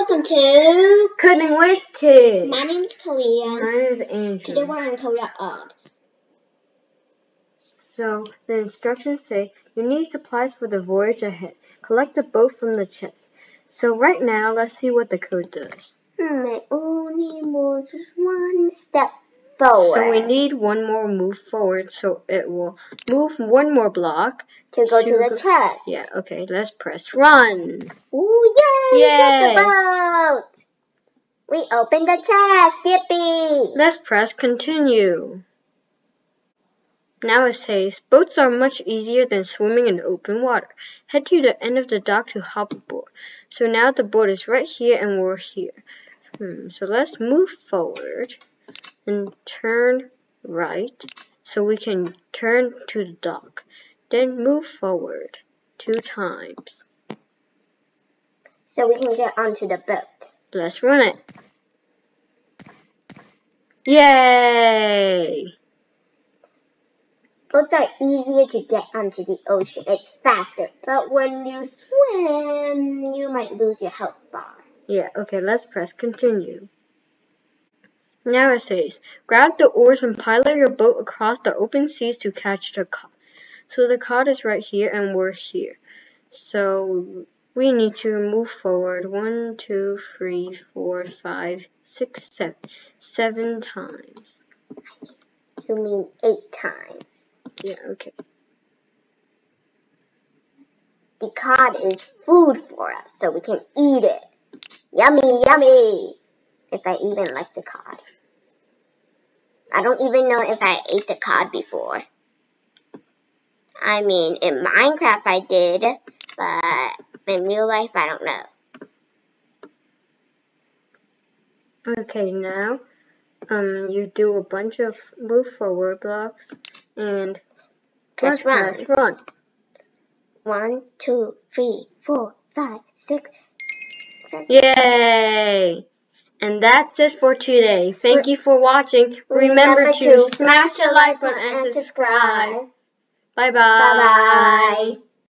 Welcome to Cooking with Kids. My name is Kalia. My name is Andrew. Today we're on code.org. So the instructions say you need supplies for the voyage ahead. Collect the boat from the chest. So right now, let's see what the code does. It only moves one step forward. So we need one more move forward, so it will move one more block to go to the chest. Yeah, okay, let's press run. Ooh, yay! Get the boat! We opened the chest, yippee! Let's press continue. Now it says, boats are much easier than swimming in open water. Head to the end of the dock to hop aboard. So now the boat is right here and we're here. So let's move forward and turn right so we can turn to the dock. Then move forward 2 times. So we can get onto the boat. Let's run it. Yay! Boats are easier to get onto the ocean. It's faster. But when you swim, you might lose your health bar. Yeah, okay, let's press continue. Now it says, grab the oars and pilot your boat across the open seas to catch the cod. So the cod is right here and we're here. So we need to move forward 1, 2, 3, 4, 5, 6, 7. 7 times. You mean 8 times. Yeah, okay. The cod is food for us, so we can eat it. Yummy, yummy! If I even like the cod. I don't even know if I ate the cod before. I mean, in Minecraft I did, but in real life I don't know. Okay, now you do a bunch of move forward blocks and press run. Press run. 1, 2, 3, 4, 5, 6, 7. Yay! And that's it for today. Thank you for watching. Remember to smash the like button and subscribe. Bye-bye. Bye-bye.